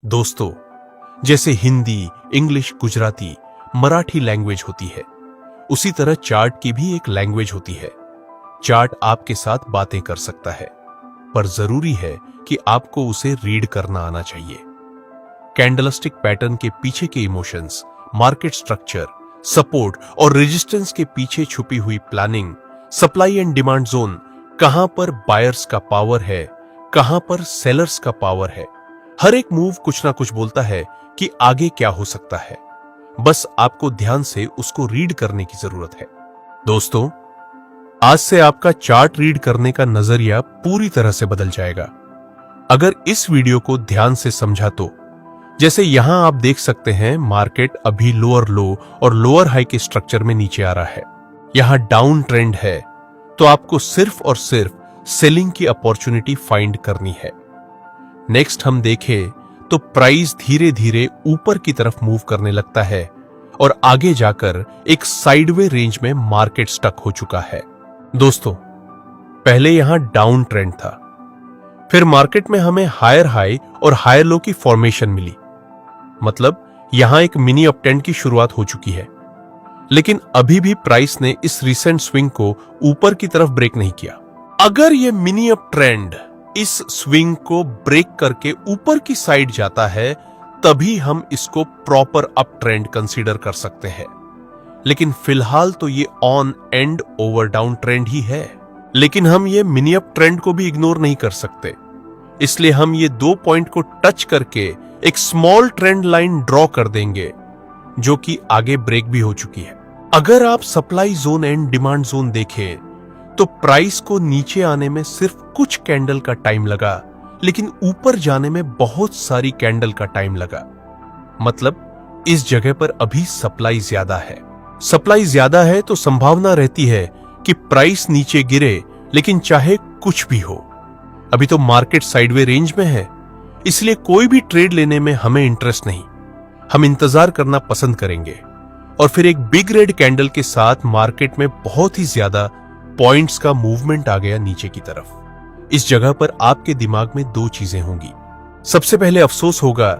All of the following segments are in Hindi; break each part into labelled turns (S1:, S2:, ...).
S1: दोस्तों, जैसे हिंदी, इंग्लिश, गुजराती, मराठी लैंग्वेज होती है, उसी तरह चार्ट की भी एक लैंग्वेज होती है। चार्ट आपके साथ बातें कर सकता है, पर जरूरी है कि आपको उसे रीड करना आना चाहिए। कैंडलस्टिक पैटर्न के पीछे के इमोशंस, मार्केट स्ट्रक्चर, सपोर्ट और रेजिस्टेंस के पीछे छुपी हुई planning, supply and demand zone, कहां पर बायर्स का पावर है, कहां पर सेलर्स का पावर है। हर एक मूव कुछ ना कुछ बोलता है कि आगे क्या हो सकता है। बस आपको ध्यान से उसको रीड करने की जरूरत है। दोस्तों, आज से आपका चार्ट रीड करने का नजरिया पूरी तरह से बदल जाएगा अगर इस वीडियो को ध्यान से समझा तो। जैसे यहां आप देख सकते हैं, मार्केट अभी लोअर लो और लोअर हाई के स्ट्रक्चर में नीचे आ रहा है। यहां डाउन ट्रेंड है, तो आपको सिर्फ और सिर्फ सेलिंग की अपॉर्चुनिटी फाइंड करनी है। नेक्स्ट हम देखें तो प्राइस धीरे धीरे ऊपर की तरफ मूव करने लगता है और आगे जाकर एक साइडवे रेंज में मार्केट स्टक हो चुका है। दोस्तों, पहले यहां डाउन ट्रेंड था, फिर मार्केट में हमें हायर हाई और हायर लो की फॉर्मेशन मिली। मतलब यहां एक मिनी अपट्रेंड की शुरुआत हो चुकी है, लेकिन अभी भी प्राइस ने इस रिसेंट स्विंग को ऊपर की तरफ ब्रेक नहीं किया। अगर यह मिनी अप ट्रेंड इस स्विंग को ब्रेक करके ऊपर की साइड जाता है, तभी हम इसको प्रॉपर अप ट्रेंड कंसीडर कर सकते हैं। लेकिन फिलहाल तो ये on and over down trend ही है। लेकिन हम ये मिनी अप ट्रेंड को भी इग्नोर नहीं कर सकते, इसलिए हम ये 2 पॉइंट को टच करके एक स्मॉल ट्रेंड लाइन ड्रॉ कर देंगे, जो कि आगे ब्रेक भी हो चुकी है। अगर आप supply zone and demand zone देखें तो प्राइस को नीचे आने में सिर्फ कुछ कैंडल का टाइम लगा, लेकिन ऊपर जाने में बहुत सारी कैंडल का टाइम लगा। मतलब इस जगह पर अभी सप्लाई ज्यादा है। सप्लाई ज्यादा है तो संभावना रहती है कि प्राइस नीचे गिरे, लेकिन चाहे कुछ भी हो, अभी तो मार्केट साइडवे रेंज में है, इसलिए कोई भी ट्रेड लेने में हमें इंटरेस्ट नहीं। हम इंतजार करना पसंद करेंगे और फिर एक बिग रेड कैंडल के साथ मार्केट में बहुत ही ज्यादा पॉइंट्स का मूवमेंट आ गया नीचे की तरफ। इस जगह पर आपके दिमाग में 2 चीजें होंगी। सबसे पहले अफसोस होगा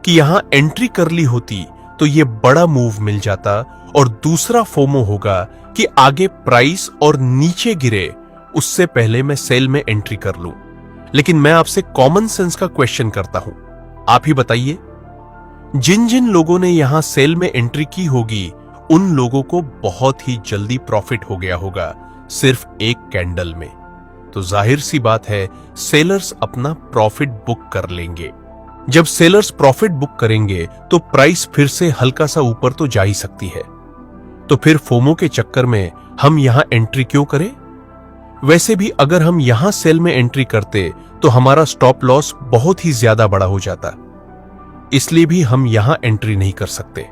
S1: कि यहां एंट्री कर ली होती तो यह बड़ा मूव मिल जाता, और दूसरा फोमो होगा कि आगे प्राइस और नीचे गिरे उससे पहले मैं सेल में एंट्री कर लूं। लेकिन मैं आपसे कॉमन सेंस का क्वेश्चन करता हूं, आप ही बताइए, जिन जिन लोगों ने यहां सेल में एंट्री की होगी, उन लोगों को बहुत ही जल्दी प्रॉफिट हो गया होगा सिर्फ एक कैंडल में। तो जाहिर सी बात है, सेलर्स अपना प्रॉफिट बुक कर लेंगे। जब सेलर्स प्रॉफिट बुक करेंगे तो प्राइस फिर से हल्का सा ऊपर तो जा ही सकती है। तो फिर फोमो के चक्कर में हम यहां एंट्री क्यों करें? वैसे भी अगर हम यहां सेल में एंट्री करते तो हमारा स्टॉप लॉस बहुत ही ज्यादा बड़ा हो जाता, इसलिए भी हम यहां एंट्री नहीं कर सकते।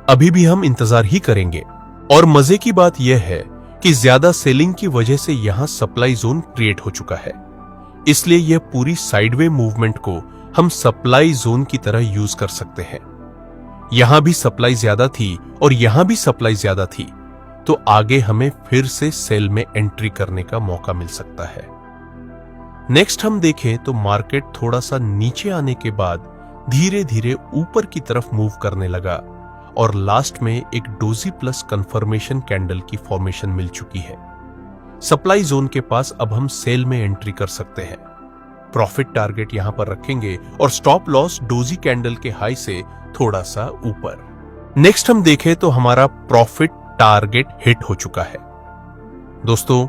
S1: अभी भी हम इंतजार ही करेंगे। और मजे की बात यह है कि ज्यादा सेलिंग की वजह से यहां सप्लाई जोन क्रिएट हो चुका है, इसलिए यह पूरी साइडवे मूवमेंट को हम सप्लाई जोन की तरह यूज कर सकते हैं। यहां भी सप्लाई ज्यादा थी और यहां भी सप्लाई ज्यादा थी, तो आगे हमें फिर से सेल में एंट्री करने का मौका मिल सकता है। नेक्स्ट हम देखें तो मार्केट थोड़ा सा नीचे आने के बाद धीरे धीरे ऊपर की तरफ मूव करने लगा, और लास्ट में एक डोजी प्लस कंफर्मेशन कैंडल की फॉर्मेशन मिल चुकी है। सप्लाई जोन के पास अब हम सेल में एंट्री कर सकते हैं। प्रॉफिट टारगेट यहां पर रखेंगे और स्टॉप लॉस डोजी कैंडल के हाई से थोड़ा सा ऊपर। नेक्स्ट हम देखें तो हमारा प्रॉफिट टारगेट हिट हो चुका है। दोस्तों,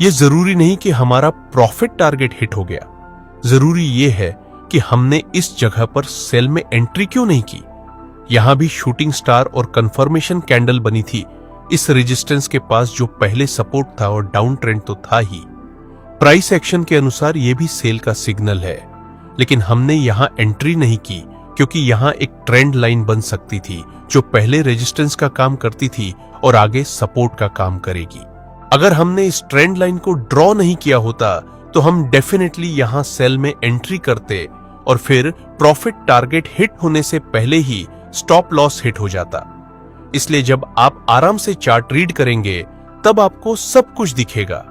S1: यह जरूरी नहीं कि हमारा प्रॉफिट टारगेट हिट हो गया, जरूरी यह है कि हमने इस जगह पर सेल में एंट्री क्यों नहीं की। यहां भी शूटिंग स्टार और कंफर्मेशन कैंडल बनी थी इस रेजिस्टेंस के पास, जो पहले सपोर्ट था और डाउन ट्रेंड तो था ही। प्राइस एक्शन के अनुसार यह भी सेल का सिग्नल है, लेकिन हमने यहां एंट्री नहीं की क्योंकि यहां एक ट्रेंड लाइन बन सकती थी जो पहले रेजिस्टेंस का काम करती थी और आगे सपोर्ट का काम करेगी। अगर हमने इस ट्रेंड लाइन को ड्रॉ नहीं किया होता तो हम डेफिनेटली यहां सेल में एंट्री करते और फिर प्रॉफिट टारगेट हिट होने से पहले ही स्टॉप लॉस हिट हो जाता। इसलिए जब आप आराम से चार्ट रीड करेंगे तब आपको सब कुछ दिखेगा।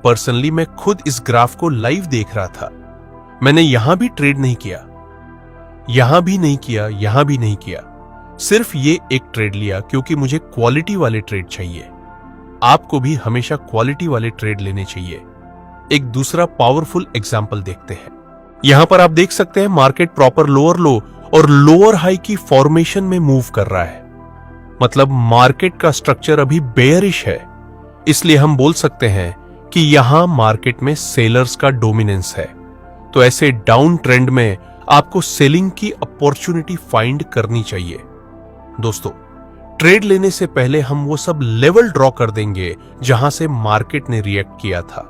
S1: पर्सनली मैं खुद इस ग्राफ को लाइव देख रहा था, मैंने यहां भी ट्रेड नहीं किया। यहां भी नहीं किया, यहां भी नहीं किया, सिर्फ ये एक ट्रेड लिया क्योंकि मुझे क्वालिटी वाले ट्रेड चाहिए। आपको भी हमेशा क्वालिटी वाले ट्रेड लेने चाहिए। एक दूसरा पावरफुल एग्जाम्पल देखते हैं। यहां पर आप देख सकते हैं मार्केट प्रॉपर लोअर लो और लोअर हाई की फॉर्मेशन में मूव कर रहा है। मतलब मार्केट का स्ट्रक्चर अभी बेयरिश है, इसलिए हम बोल सकते हैं कि यहां मार्केट में सेलर्स का डोमिनेंस है। तो ऐसे डाउन ट्रेंड में आपको सेलिंग की अपॉर्चुनिटी फाइंड करनी चाहिए। दोस्तों, ट्रेड लेने से पहले हम वो सब लेवल ड्रॉ कर देंगे जहां से मार्केट ने रिएक्ट किया था।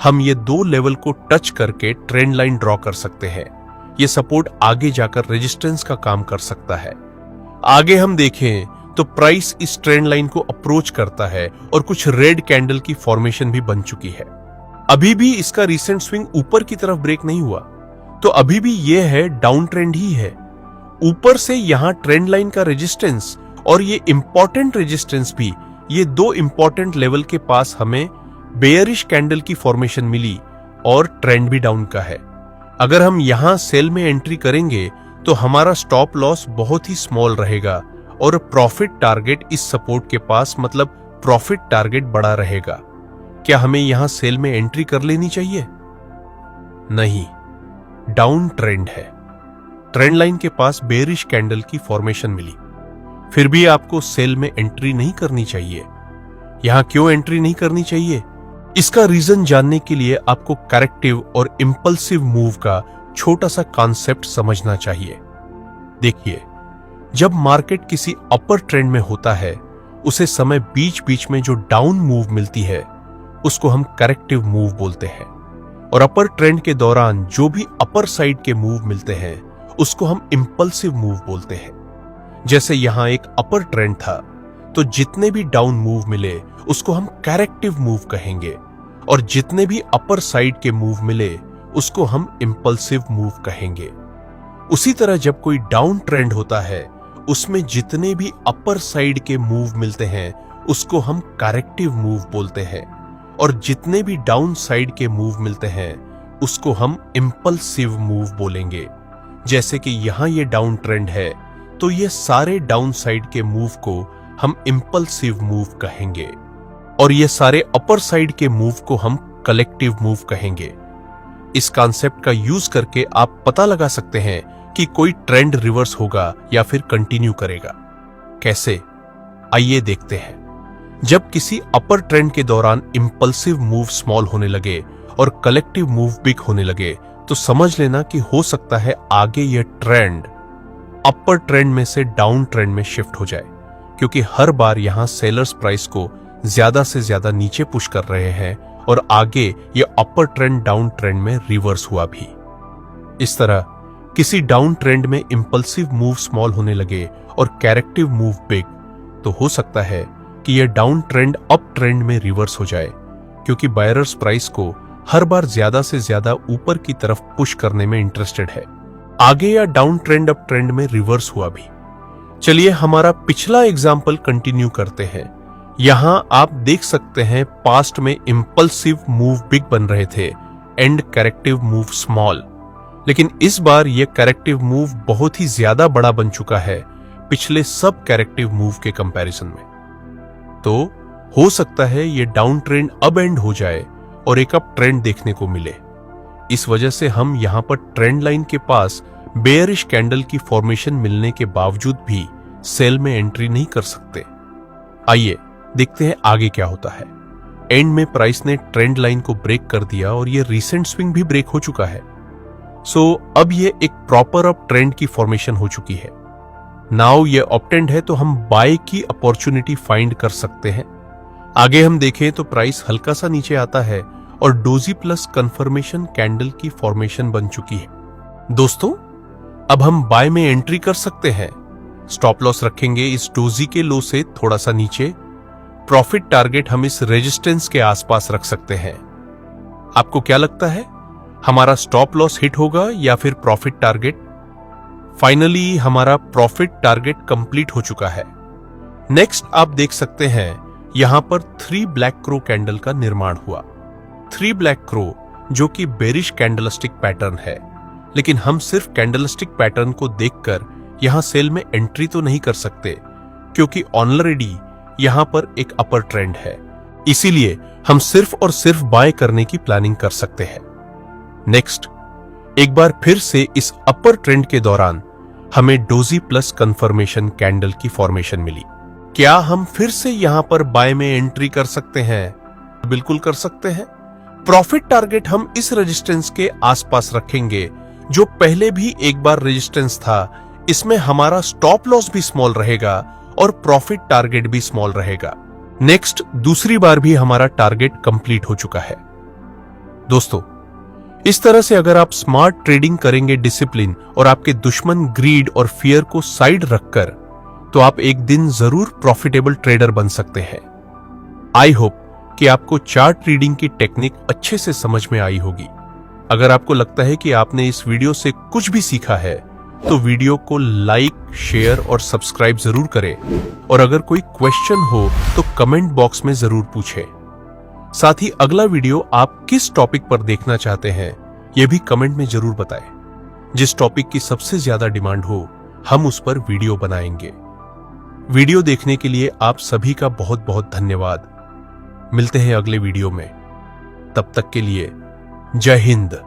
S1: हम ये 2 लेवल को टच करके ट्रेंड लाइन ड्रॉ कर सकते हैं। ये सपोर्ट आगे जाकर रेजिस्टेंस का काम कर सकता है। आगे हम देखें तो प्राइस इस ट्रेंड लाइन को अप्रोच करता है और कुछ रेड कैंडल की फॉर्मेशन भी बन चुकी है। अभी भी इसका रिसेंट स्विंग ऊपर की तरफ ब्रेक नहीं हुआ, तो अभी भी ये है डाउन ट्रेंड ही है। ऊपर से यहां ट्रेंड लाइन का रेजिस्टेंस और ये इंपॉर्टेंट रेजिस्टेंस भी, ये 2 इंपॉर्टेंट लेवल के पास हमें बेयरिश कैंडल की फॉर्मेशन मिली और ट्रेंड भी डाउन का है। अगर हम यहां सेल में एंट्री करेंगे तो हमारा स्टॉप लॉस बहुत ही स्मॉल रहेगा और प्रॉफिट टारगेट इस सपोर्ट के पास, मतलब प्रॉफिट टारगेट बड़ा रहेगा। क्या हमें यहां सेल में एंट्री कर लेनी चाहिए? नहीं, डाउन ट्रेंड है। ट्रेंड लाइन के पास बेयरिश कैंडल की फॉर्मेशन मिली, फिर भी आपको सेल में एंट्री नहीं करनी चाहिए। यहां क्यों एंट्री नहीं करनी चाहिए? इसका रीजन जानने के लिए आपको करेक्टिव और इंपल्सिव मूव का छोटा सा कॉन्सेप्ट समझना चाहिए। देखिए, जब मार्केट किसी अपर ट्रेंड में होता है, उसे समय बीच बीच में जो डाउन मूव मिलती है उसको हम करेक्टिव मूव बोलते हैं, और अपर ट्रेंड के दौरान जो भी अपर साइड के मूव मिलते हैं उसको हम इंपल्सिव मूव बोलते हैं। जैसे यहां एक अपर ट्रेंड था, तो जितने भी डाउन मूव मिले उसको हम करेक्टिव मूव कहेंगे, और जितने भी अपर साइड के मूव मिले उसको हम इंपल्सिव मूव कहेंगे। उसी तरह जब कोई डाउन ट्रेंड होता है, उसमें जितने भी अपर साइड के मूव मिलते हैं उसको हम करेक्टिव मूव बोलते हैं, और जितने भी डाउन साइड के मूव मिलते हैं उसको हम इंपल्सिव मूव बोलेंगे। जैसे कि यहां ये डाउन ट्रेंड है, तो ये सारे डाउन साइड के मूव को हम इंपल्सिव मूव कहेंगे, और ये सारे अपर साइड के मूव को हम कलेक्टिव मूव कहेंगे। इस कॉन्सेप्ट का यूज करके आप पता लगा सकते हैं कि कोई ट्रेंड रिवर्स होगा या फिर कंटिन्यू करेगा। कैसे? आइए देखते हैं। जब किसी अपर ट्रेंड के दौरान इंपल्सिव मूव स्मॉल होने लगे और कलेक्टिव मूव बिग होने लगे, तो समझ लेना कि हो सकता है आगे यह ट्रेंड अपर ट्रेंड में से डाउन ट्रेंड में शिफ्ट हो जाए, क्योंकि हर बार यहां सेलर्स प्राइस को ज्यादा से ज्यादा नीचे पुश कर रहे हैं और आगे ये अपर ट्रेंड डाउन ट्रेंड में रिवर्स हुआ भी। इस तरह किसी डाउन ट्रेंड में इंपल्सिव मूव स्मॉल होने लगे और करेक्टिव मूव बिग, तो हो सकता है कि यह डाउन ट्रेंड अप ट्रेंड में रिवर्स हो जाए, क्योंकि बायरर्स प्राइस को हर बार ज्यादा से ज्यादा ऊपर की तरफ पुश करने में इंटरेस्टेड है। आगे या डाउन ट्रेंड अप ट्रेंड में रिवर्स हुआ भी। चलिए हमारा पिछला एग्जाम्पल कंटिन्यू करते हैं। यहां आप देख सकते हैं पास्ट में इंपल्सिव मूव बिग बन रहे थे एंड करेक्टिव मूव स्मॉल, लेकिन इस बार यह करेक्टिव मूव बहुत ही ज्यादा बड़ा बन चुका है पिछले सब करेक्टिव मूव के कंपैरिजन में। तो हो सकता है यह डाउन ट्रेंड अब एंड हो जाए और एक अप ट्रेंड देखने को मिले। इस वजह से हम यहां पर ट्रेंड लाइन के पास बेयरिश कैंडल की फॉर्मेशन मिलने के बावजूद भी सेल में एंट्री नहीं कर सकते। आइए देखते हैं आगे क्या होता है। एंड में प्राइस ने ट्रेंड लाइन को ब्रेक कर दिया और ये रीसेंट स्विंग भी ब्रेक हो चुका है। सो अब ये एक प्रॉपर अप ट्रेंड की फॉर्मेशन हो चुकी है। नाउ ये अप ट्रेंड है, तो हम बाय की अपॉर्चुनिटी फाइंड कर सकते हैं। आगे हम देखें तो प्राइस हल्का सा नीचे आता है और डोजी प्लस कंफर्मेशन कैंडल की फॉर्मेशन बन चुकी है। दोस्तों, अब हम बाय में एंट्री कर सकते हैं। स्टॉप लॉस रखेंगे इस डोजी के लो से थोड़ा सा नीचे। प्रॉफिट टारगेट हम इस रेजिस्टेंस के आसपास रख सकते हैं। आपको क्या लगता है, हमारा स्टॉप लॉस हिट होगा या फिर प्रॉफिट टारगेट? फाइनली हमारा प्रॉफिट टारगेट कंप्लीट हो चुका है। नेक्स्ट आप देख सकते हैं यहां पर 3 ब्लैक क्रो कैंडल का निर्माण हुआ। 3 ब्लैक क्रो जो कि बेरिश कैंडलस्टिक पैटर्न है, लेकिन हम सिर्फ कैंडलस्टिक पैटर्न को देखकर यहां सेल में एंट्री तो नहीं कर सकते, क्योंकि ऑलरेडी यहां पर एक अपर ट्रेंड है। इसीलिए हम सिर्फ और सिर्फ बाय करने की प्लानिंग कर सकते हैं। नेक्स्ट, एक बार फिर से इस अपर ट्रेंड के दौरान हमें डोजी प्लस कंफर्मेशन कैंडल की फॉर्मेशन मिली। क्या हम फिर से यहां पर बाय में एंट्री कर सकते हैं? बिल्कुल कर सकते हैं। प्रॉफिट टारगेट हम इस रेजिस्टेंस के आसपास रखेंगे, जो पहले भी एक बार रेजिस्टेंस था। इसमें हमारा स्टॉप लॉस भी स्मॉल रहेगा और प्रॉफिट टारगेट भी स्मॉल रहेगा। नेक्स्ट, दूसरी बार भी हमारा टारगेट कंप्लीट हो चुका है। दोस्तों, इस तरह से अगर आप स्मार्ट ट्रेडिंग करेंगे डिसिप्लिन और आपके दुश्मन ग्रीड और फियर को साइड रखकर, तो आप एक दिन जरूर प्रॉफिटेबल ट्रेडर बन सकते हैं। आई होप कि आपको चार्ट रीडिंग की टेक्निक अच्छे से समझ में आई होगी। अगर आपको लगता है कि आपने इस वीडियो से कुछ भी सीखा है, तो वीडियो को लाइक, शेयर और सब्सक्राइब जरूर करें। और अगर कोई क्वेश्चन हो तो कमेंट बॉक्स में जरूर पूछें। साथ ही अगला वीडियो आप किस टॉपिक पर देखना चाहते हैं, यह भी कमेंट में जरूर बताएं। जिस टॉपिक की सबसे ज्यादा डिमांड हो, हम उस पर वीडियो बनाएंगे। वीडियो देखने के लिए आप सभी का बहुत बहुत धन्यवाद। मिलते हैं अगले वीडियो में। तब तक के लिए जय हिंद।